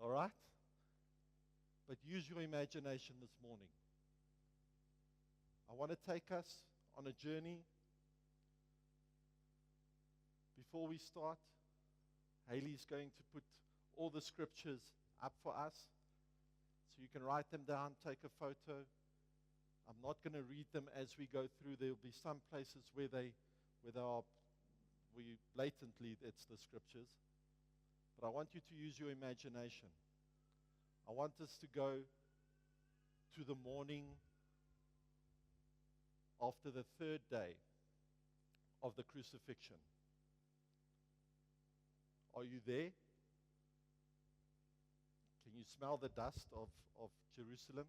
All right? But use your imagination this morning. I want to take us on a journey. Before we start, Haley's going to put all the scriptures up for us. So you can write them down, take a photo. I'm not going to read them as we go through. There will be some places where we blatantly, it's the scriptures. But I want you to use your imagination. I want us to go to the morning after the third day of the crucifixion. Are you there? Can you smell the dust of Jerusalem?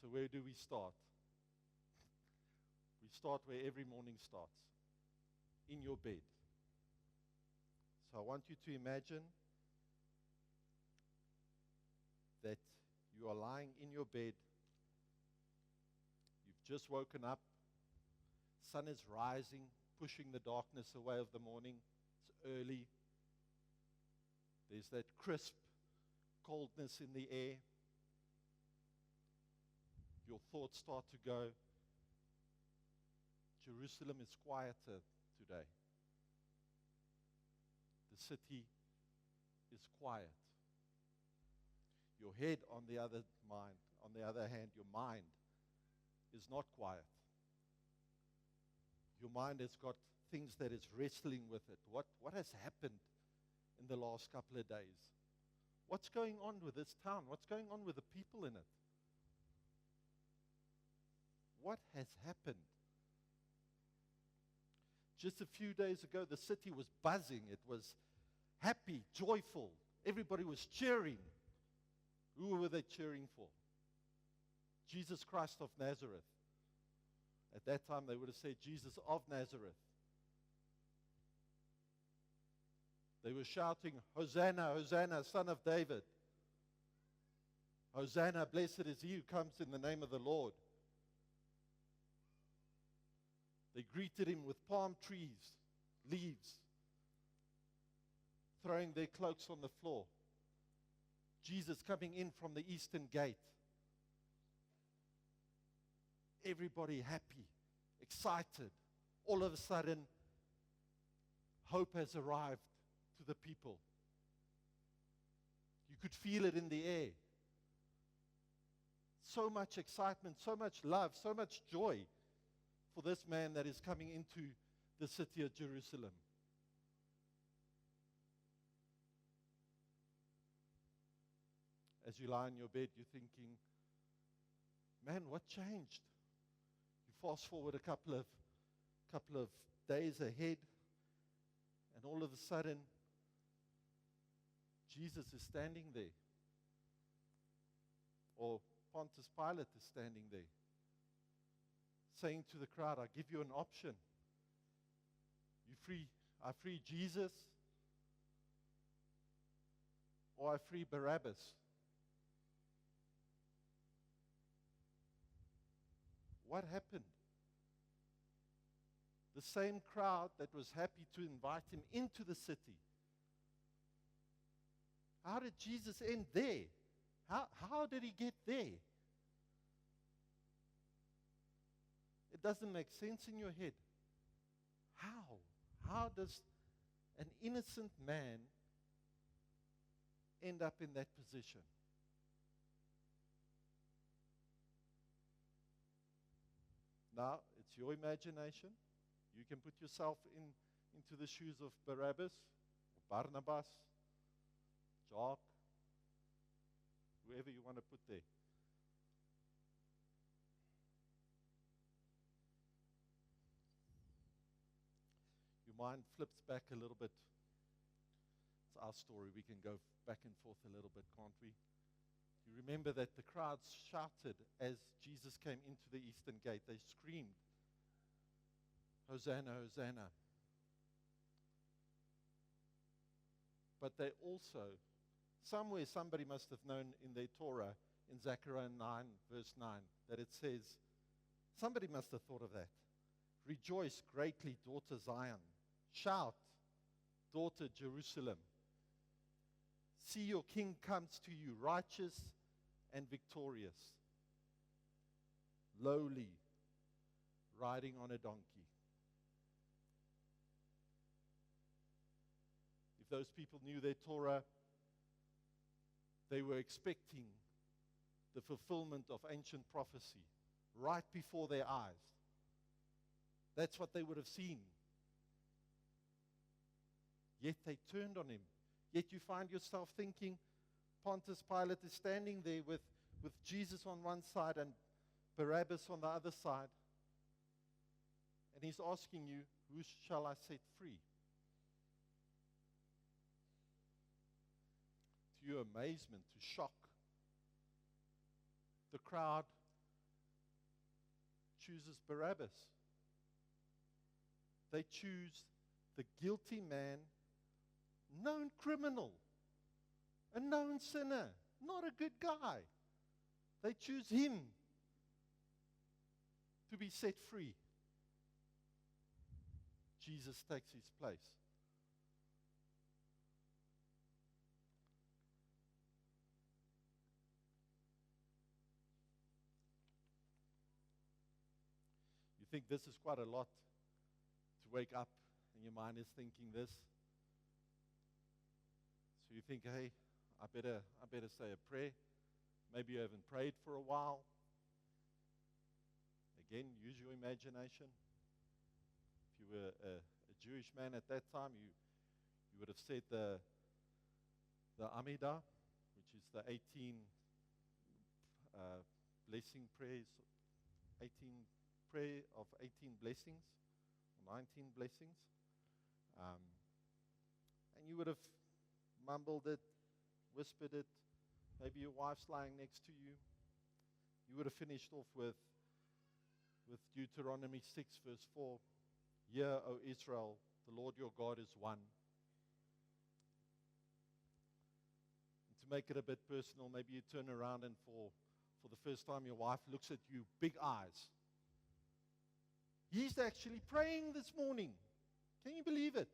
So where do we start? We start where every morning starts, in your bed. So I want you to imagine that you are lying in your bed. You've just woken up. Sun is rising, pushing the darkness away of the morning. It's early. There's that crisp coldness in the air. Your thoughts start to go, Jerusalem is quieter today. The city is quiet. Your head, on the other hand, your mind is not quiet. Your mind has got things that it's wrestling with it. What has happened in the last couple of days? What's going on with this town? What's going on with the people in it? What has happened? Just a few days ago, the city was buzzing. It was happy, joyful. Everybody was cheering. Who were they cheering for? Jesus Christ of Nazareth. At that time, they would have said Jesus of Nazareth. They were shouting, Hosanna, Hosanna, Son of David. Hosanna, blessed is he who comes in the name of the Lord. They greeted him with palm trees, leaves, throwing their cloaks on the floor. Jesus coming in from the eastern gate. Everybody happy, excited. All of a sudden, hope has arrived to the people. You could feel it in the air. So much excitement, so much love, so much joy for this man that is coming into the city of Jerusalem. As you lie in your bed, you're thinking, man, what changed? You fast forward a couple of days ahead, and all of a sudden, Jesus is standing there. Or Pontius Pilate is standing there, saying to the crowd, I give you an option. I free Jesus, or I free Barabbas. What happened? The same crowd that was happy to invite him into the city. How did Jesus end there? How did he get there? It doesn't make sense in your head. How? How does an innocent man end up in that position? Now, it's your imagination. You can put yourself into the shoes of Barabbas, or Barnabas, Jock, whoever you want to put there. Your mind flips back a little bit. It's our story. We can go back and forth a little bit, can't we? You remember that the crowds shouted as Jesus came into the eastern gate. They screamed, Hosanna, Hosanna. But they also, somewhere somebody must have known in their Torah, in Zechariah 9, verse 9, that it says, somebody must have thought of that. Rejoice greatly, daughter Zion. Shout, daughter Jerusalem. See, your king comes to you, righteous and victorious, lowly, riding on a donkey. If those people knew their Torah, they were expecting the fulfillment of ancient prophecy right before their eyes. That's what they would have seen. Yet they turned on him. Yet you find yourself thinking, Pontius Pilate is standing there with Jesus on one side and Barabbas on the other side. And he's asking you, who shall I set free? To your amazement, to shock, the crowd chooses Barabbas. They choose the guilty man, known criminal, a known sinner, not a good guy. They choose him to be set free. Jesus takes his place. You think this is quite a lot to wake up and your mind is thinking this? So you think, hey, I better say a prayer. Maybe you haven't prayed for a while. Again, use your imagination. If you were a Jewish man at that time, you would have said the Amidah, which is the 18 blessing prayers, 18 blessings, or 19 blessings. And you would have mumbled it, whispered it. Maybe your wife's lying next to you. You would have finished off with Deuteronomy 6, verse 4. Hear, O Israel, the Lord your God is one. And to make it a bit personal, maybe you turn around and for the first time your wife looks at you, big eyes. He's actually praying this morning. Can you believe it?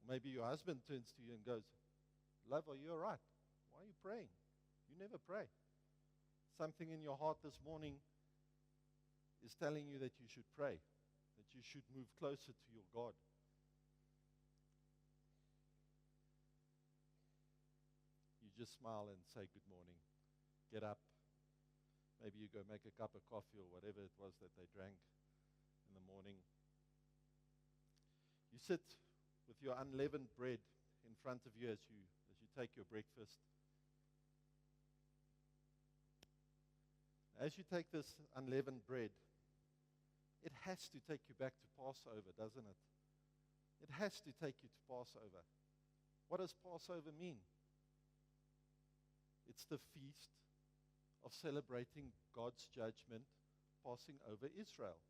Maybe your husband turns to you and goes, love, are you all right? Why are you praying? You never pray. Something in your heart this morning is telling you that you should pray, that you should move closer to your God. You just smile and say good morning. Get up. Maybe you go make a cup of coffee or whatever it was that they drank in the morning. You sit with your unleavened bread in front of you as you take your breakfast. As you take this unleavened bread, it has to take you back to Passover, doesn't it? It has to take you to Passover. What does Passover mean? It's the feast of celebrating God's judgment passing over Israel.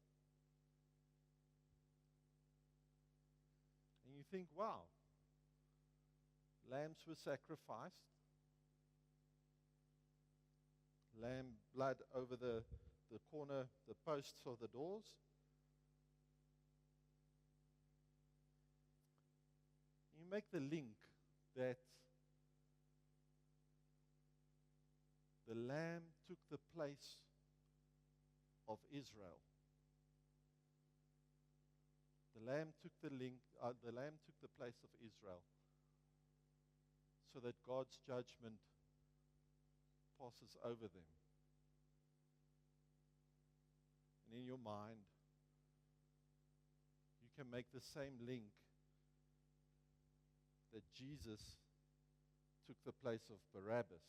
And you think, wow, lambs were sacrificed. Lamb blood over the corner, the posts of the doors. You make the link that the lamb took the place of Israel. The lamb took the place of Israel, so that God's judgment passes over them. And in your mind, you can make the same link that Jesus took the place of Barabbas.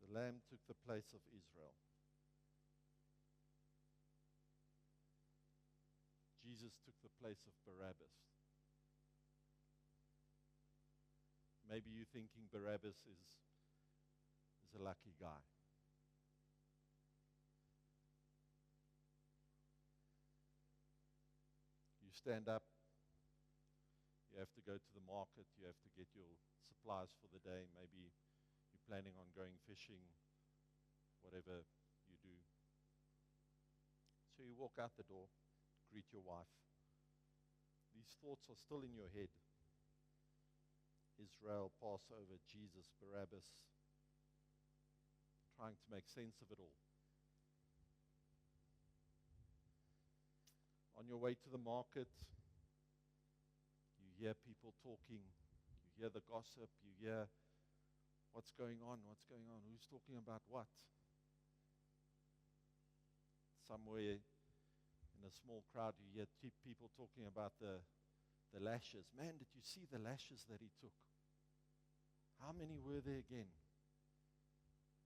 The lamb took the place of Israel. Jesus took the place of Barabbas. Maybe you're thinking Barabbas is a lucky guy. You stand up, you have to go to the market, you have to get your supplies for the day. Maybe you're planning on going fishing, whatever you do. So you walk out the door, greet your wife. These thoughts are still in your head. Israel, Passover, Jesus, Barabbas, trying to make sense of it all. On your way to the market, you hear people talking, you hear the gossip, you hear what's going on, who's talking about what. Somewhere in a small crowd, you hear people talking about the lashes. Man, did you see the lashes that he took? How many were there again?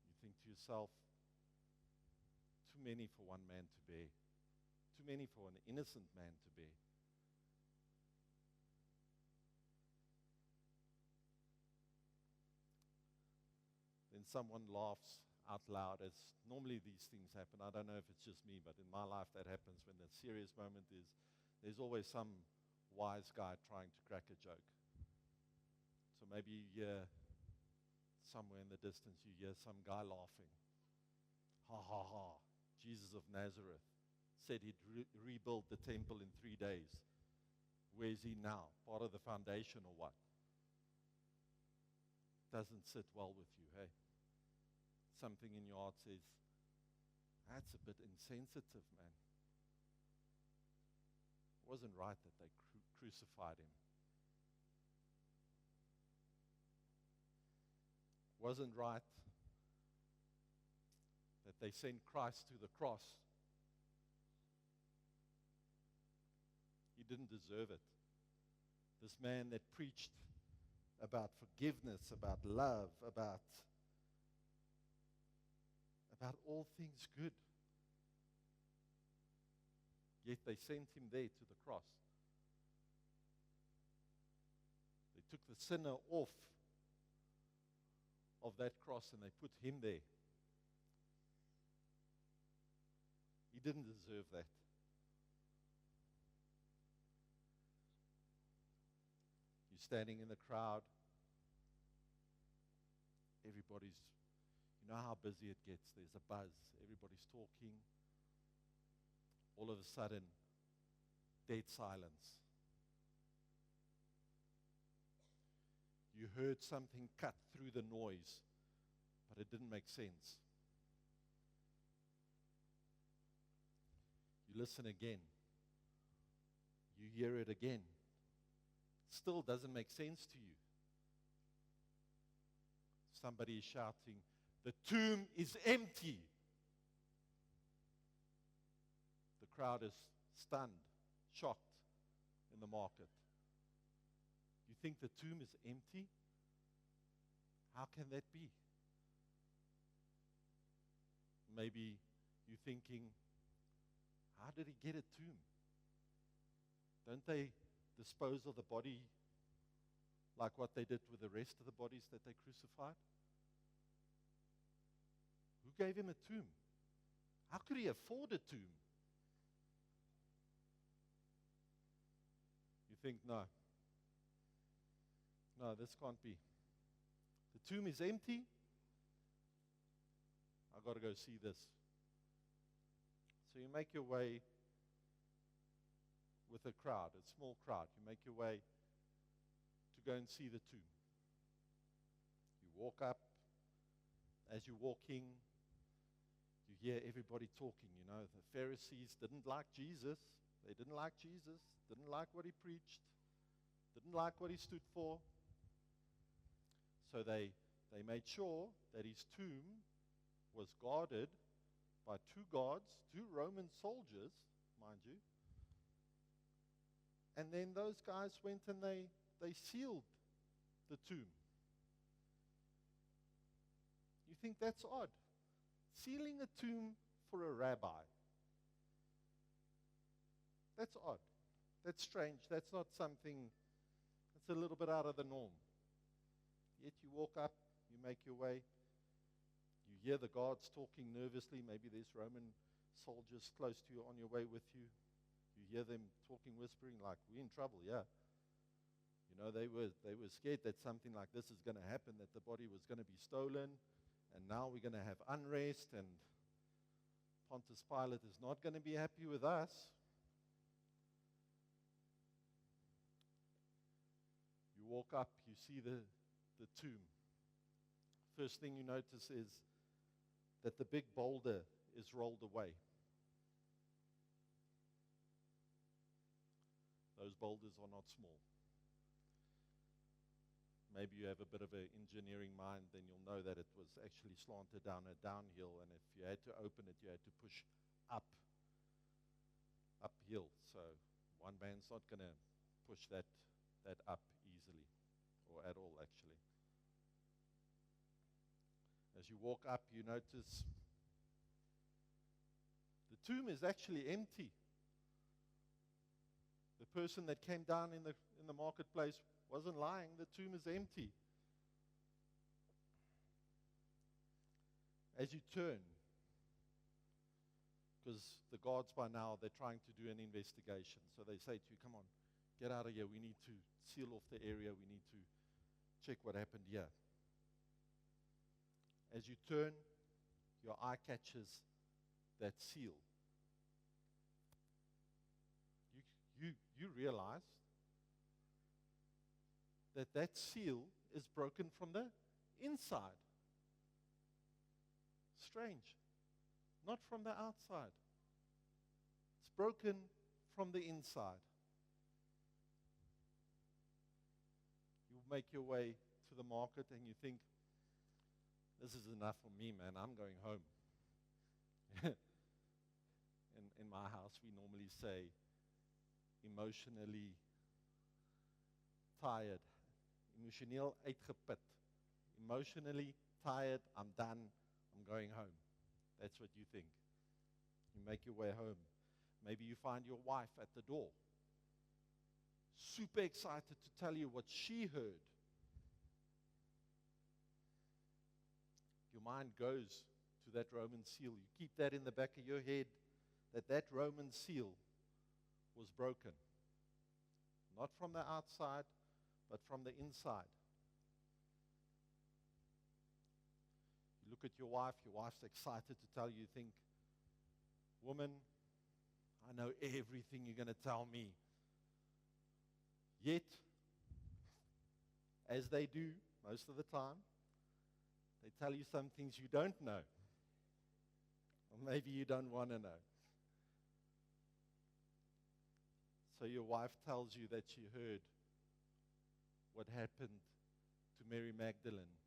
You think to yourself, too many for one man to bear. Too many for an innocent man to bear. Then someone laughs out loud, as normally these things happen. I don't know if it's just me, but in my life that happens when the serious moment is. There's always some wise guy trying to crack a joke. So maybe you hear somewhere in the distance, you hear some guy laughing. Ha ha ha. Jesus of Nazareth said he'd rebuild the temple in 3 days. Where is he now? Part of the foundation or what? Doesn't sit well with you, hey? Something in your heart says, that's a bit insensitive, man. It wasn't right that they crucified him. It wasn't right that they sent Christ to the cross. He didn't deserve it. This man that preached about forgiveness, about love, about all things good. Yet they sent him there to the cross. They took the sinner off of that cross and they put him there. He didn't deserve that. You're standing in the crowd. Everybody's, you know how busy it gets. There's a buzz. Everybody's talking. All of a sudden, dead silence. You heard something cut through the noise, but it didn't make sense. You listen again. You hear it again. Still doesn't make sense to you. Somebody is shouting, "The tomb is empty." The crowd is stunned, shocked in the market. You think the tomb is empty? How can that be? Maybe you're thinking, how did he get a tomb? Don't they dispose of the body like what they did with the rest of the bodies that they crucified? Who gave him a tomb? How could he afford a tomb? You think, no, this can't be. The tomb is empty. I've got to go see this. So you make your way with a crowd, a small crowd. You make your way to go and see the tomb. You walk up. As you're walking, you hear everybody talking. You know, the Pharisees didn't like Jesus. They didn't like Jesus, didn't like what he preached, didn't like what he stood for. So they made sure that his tomb was guarded by two guards, two Roman soldiers, mind you. And then those guys went and they sealed the tomb. You think that's odd? Sealing a tomb for a rabbi. That's odd. That's strange. That's not something that's a little bit out of the norm. Yet you walk up, you make your way. You hear the guards talking nervously. Maybe there's Roman soldiers close to you on your way with you. You hear them talking, whispering, like, we're in trouble, yeah. You know, they were scared that something like this is going to happen, that the body was going to be stolen, and now we're going to have unrest, and Pontius Pilate is not going to be happy with us. You walk up, you see the tomb. First thing you notice is that the big boulder is rolled away. Those boulders are not small. Maybe you have a bit of an engineering mind, then you'll know that it was actually slanted down a downhill, and if you had to open it, you had to push uphill. So one man's not going to push that up easily, or at all, actually. As you walk up, you notice the tomb is actually empty. The person that came down in the marketplace wasn't lying. The tomb is empty. As you turn, because the guards by now, they're trying to do an investigation. So they say to you, come on, get out of here. We need to seal off the area. We need to check what happened here. As you turn, your eye catches that seal. You realize that seal is broken from the inside. Strange. Not from the outside. It's broken from the inside. You make your way to the market and you think, this is enough for me, man. I'm going home. In my house, we normally say, emotionally tired. Emotioneel uitgeput. Emotionally tired, I'm done, I'm going home. That's what you think. You make your way home. Maybe you find your wife at the door, super excited to tell you what she heard. Your mind goes to that Roman seal. You keep that in the back of your head, that Roman seal was broken. Not from the outside, but from the inside. You look at your wife's excited to tell you, think, woman, I know everything you're going to tell me. Yet, as they do most of the time, they tell you some things you don't know. Or maybe you don't want to know. So your wife tells you that she heard what happened to Mary Magdalene.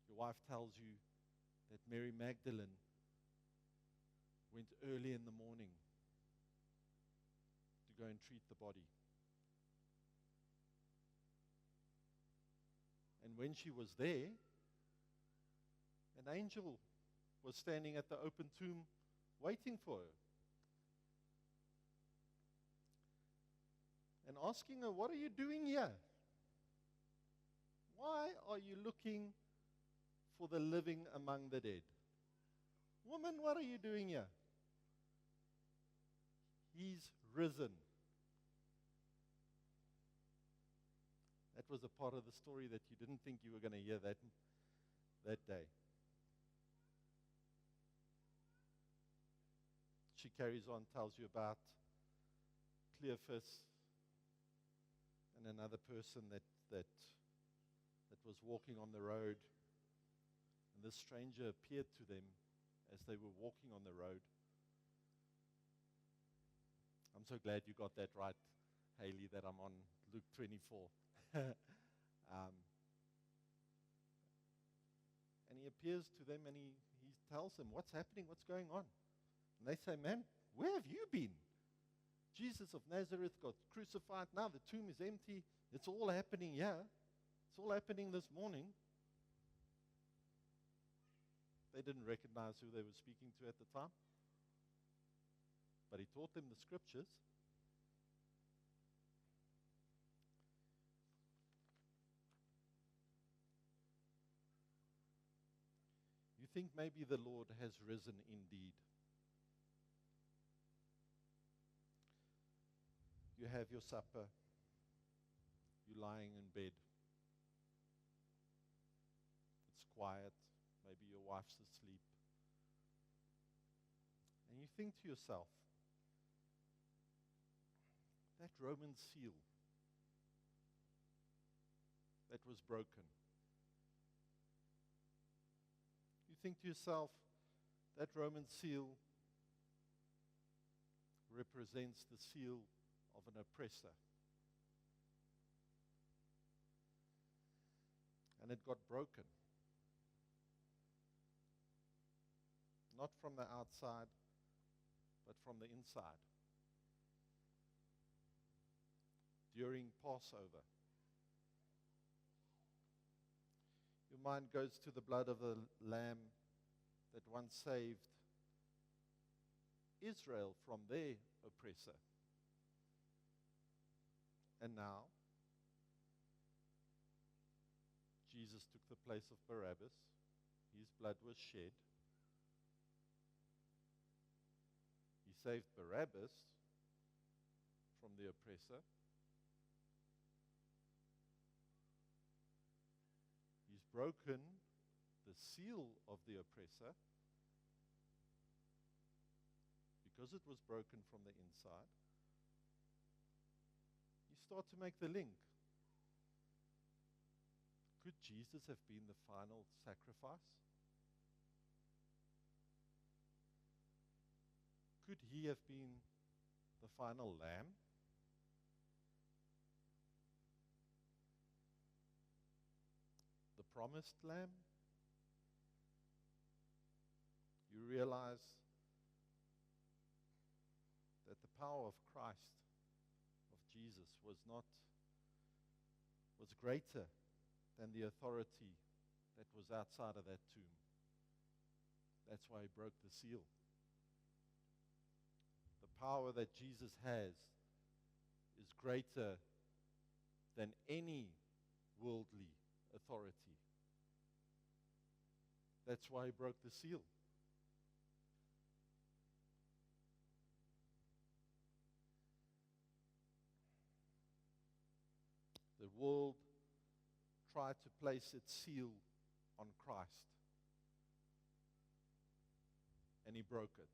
Your wife tells you that Mary Magdalene went early in the morning to go and treat the body. And when she was there, an angel was standing at the open tomb waiting for her. And asking her, what are you doing here? Why are you looking for the living among the dead? Woman, what are you doing here? He's risen. That was a part of the story that you didn't think you were going to hear that day. She carries on, tells you about Cleophas and another person that was walking on the road. And this stranger appeared to them as they were walking on the road. I'm so glad you got that right, Haley, that I'm on Luke 24. And he appears to them and he tells them, what's happening, what's going on? And they say, man, where have you been? Jesus of Nazareth got crucified. Now the tomb is empty. It's all happening here. It's all happening this morning. They didn't recognize who they were speaking to at the time. But he taught them the scriptures. You think maybe the Lord has risen indeed. You have your supper. You're lying in bed. It's quiet. Maybe your wife's asleep. And you think to yourself, that Roman seal that was broken. You think to yourself, that Roman seal represents the seal of an oppressor. And it got broken. Not from the outside, but from the inside. During Passover. Your mind goes to the blood of the lamb that once saved Israel from their oppressor. And now, Jesus took the place of Barabbas. His blood was shed. He saved Barabbas from the oppressor. He's broken the seal of the oppressor because it was broken from the inside. You start to make the link. Could Jesus have been the final sacrifice? Could he have been the final lamb? The promised lamb? You realize that the power of Christ, of Jesus, was greater than the authority that was outside of that tomb. That's why he broke the seal. The power that Jesus has is greater than any worldly authority. That's why he broke the seal. The world tried to place its seal on Christ, and he broke it.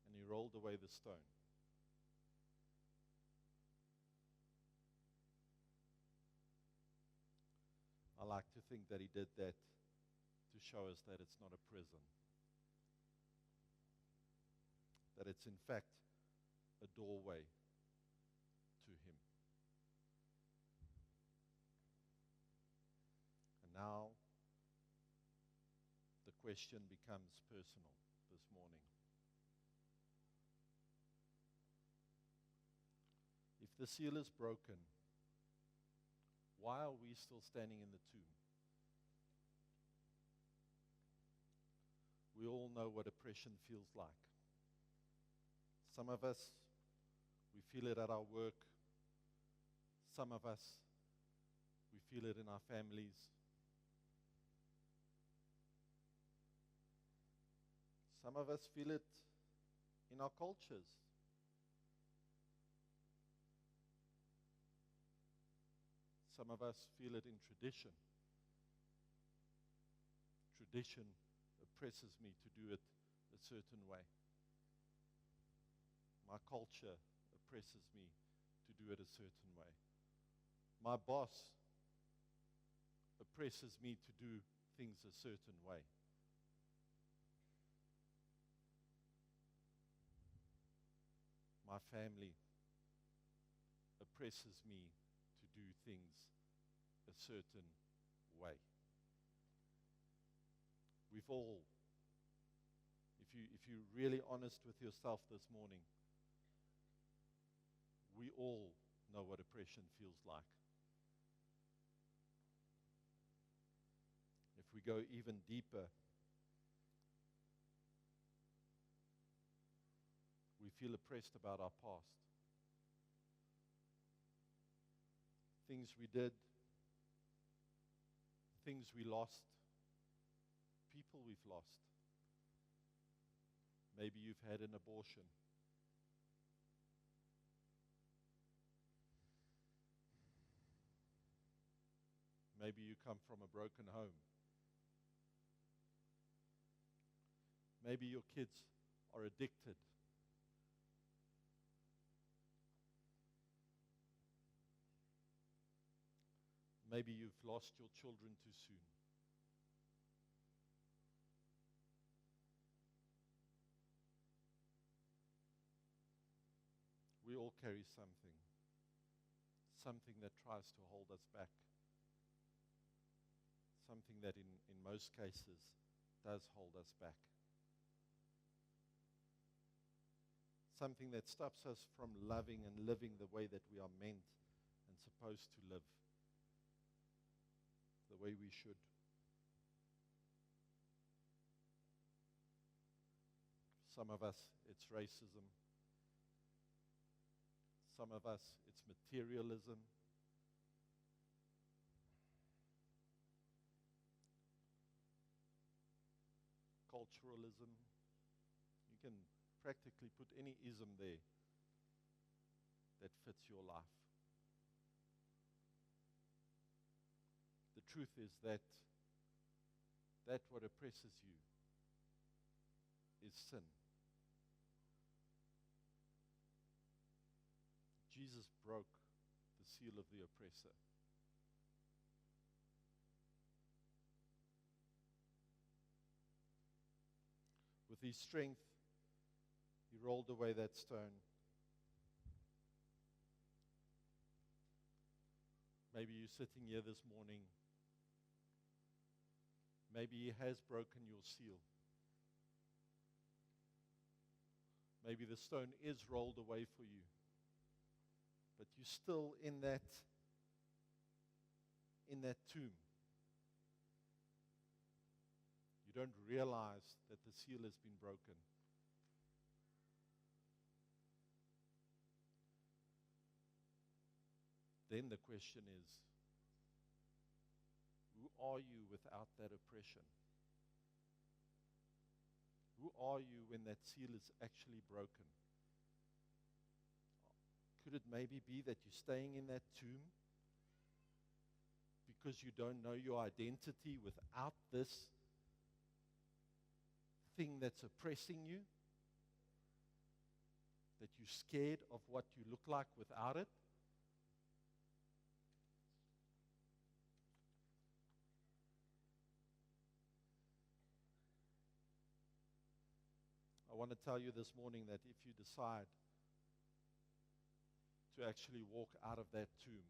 And he rolled away the stone. I like to think that he did that to show us that it's not a prison. That it's in fact a doorway to him. And now the question becomes personal this morning. If the seal is broken, why are we still standing in the tomb? We all know what oppression feels like. Some of us, we feel it at our work. Some of us, we feel it in our families. Some of us feel it in our cultures. Some of us feel it in tradition. Tradition oppresses me to do it a certain way. My culture oppresses me to do it a certain way. My boss oppresses me to do things a certain way. My family oppresses me to do things a certain way. We've all, if you're really honest with yourself this morning, we all know what oppression feels like. If we go even deeper, we feel oppressed about our past. Things we did, things we lost, people we've lost. Maybe you've had an abortion. Maybe you come from a broken home. Maybe your kids are addicted. Maybe you've lost your children too soon. We all carry something that tries to hold us back, something that in most cases does hold us back, something that stops us from loving and living the way that we are meant and supposed to live, the way we should. Some of us, it's racism. Some of us, it's materialism. Culturalism. You can practically put any ism there that fits your life. The truth is that what oppresses you is sin. Jesus broke the seal of the oppressor. With his strength, he rolled away that stone. Maybe you're sitting here this morning. Maybe he has broken your seal. Maybe the stone is rolled away for you. But you're still in that tomb. You don't realize that the seal has been broken. Then the question is, who are you without that oppression? Who are you when that seal is actually broken? Could it maybe be that you're staying in that tomb because you don't know your identity without this thing that's oppressing you? That you're scared of what you look like without it? I want to tell you this morning that if you decide to actually walk out of that tomb,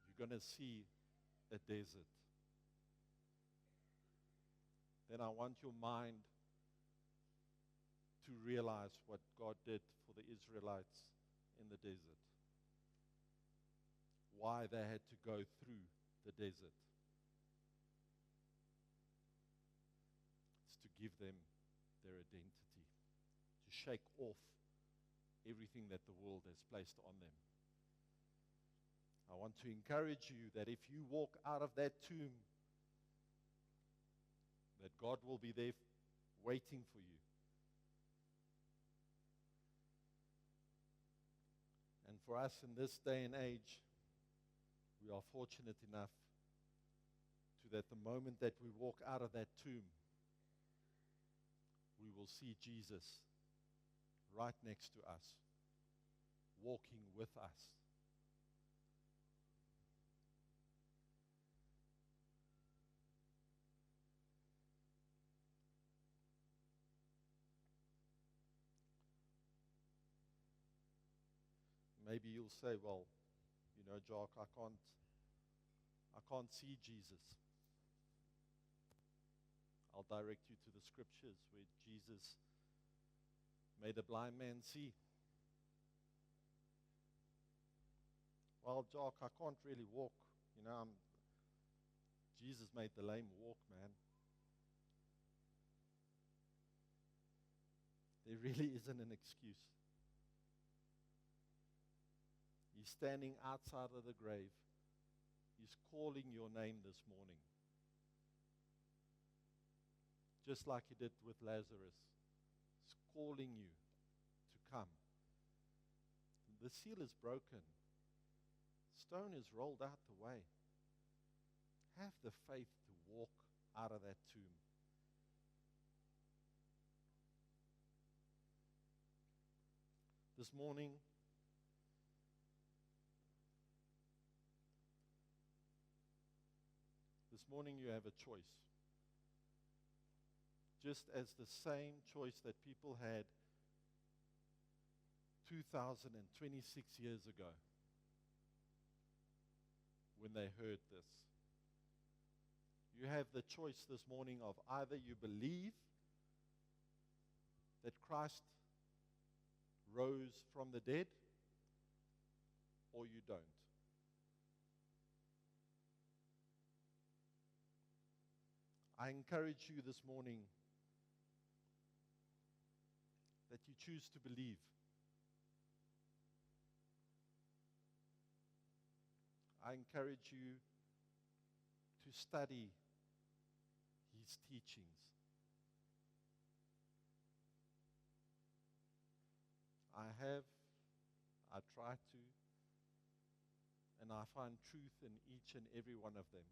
you're going to see a desert. Then I want your mind to realize what God did for the Israelites in the desert. Why they had to go through the desert. It's to give them their identity, to shake off everything that the world has placed on them. I want to encourage you that if you walk out of that tomb, that God will be there waiting for you. And for us in this day and age, we are fortunate enough to that the moment that we walk out of that tomb, we will see Jesus right next to us, walking with us. Maybe you'll say, well, you know, Jock, I can't see Jesus. I'll direct you to the scriptures where Jesus made a blind man see. Well, Jock, I can't really walk. You know, Jesus made the lame walk, man. There really isn't an excuse. He's standing outside of the grave. He's calling your name this morning. Just like he did with Lazarus. He's calling you to come. The seal is broken. Stone is rolled out the way. Have the faith to walk out of that tomb. This morning, you have a choice. Just as the same choice that people had 2,026 years ago when they heard this. You have the choice this morning of either you believe that Christ rose from the dead, or you don't. I encourage you this morning that you choose to believe. I encourage you to study his teachings. I try to, and I find truth in each and every one of them.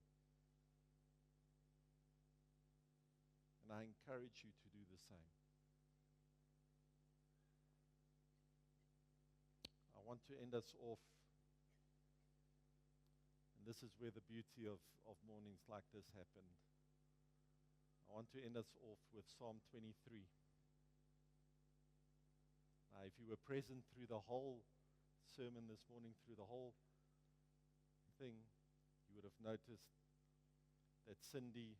And I encourage you to do the same. I want to end us off, and this is where the beauty of mornings like this happened. I want to end us off with Psalm 23. Now, if you were present through the whole sermon this morning, through the whole thing, you would have noticed that Cindy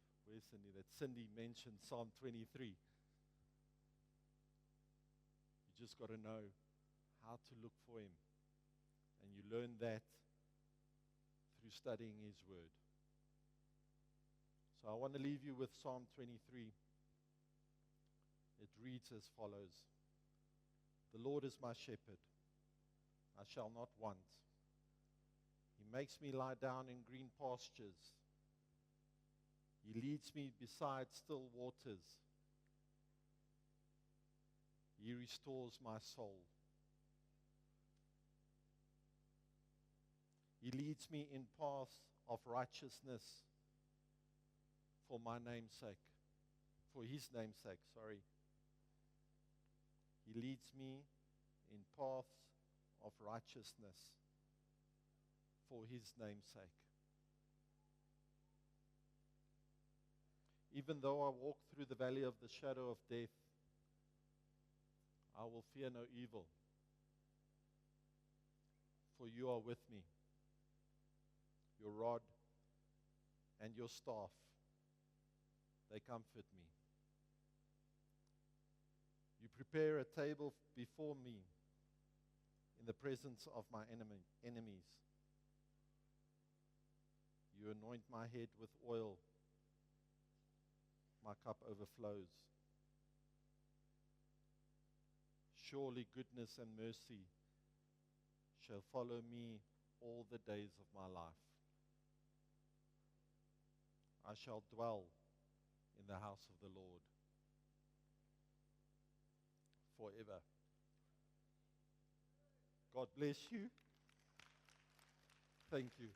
mentioned Psalm 23. You just got to know how to look for him. And you learn that through studying his word. So I want to leave you with Psalm 23. It reads as follows. The Lord is my shepherd. I shall not want. He makes me lie down in green pastures. He leads me beside still waters. He restores my soul. He leads me in paths of righteousness for my name's sake. For his name's sake, sorry. He leads me in paths of righteousness for his name's sake. Even though I walk through the valley of the shadow of death, I will fear no evil, for you are with me. Your rod and your staff, they comfort me. You prepare a table before me in the presence of my enemies. You anoint my head with oil. My cup overflows. Surely goodness and mercy shall follow me all the days of my life. I shall dwell in the house of the Lord forever. God bless you. Thank you.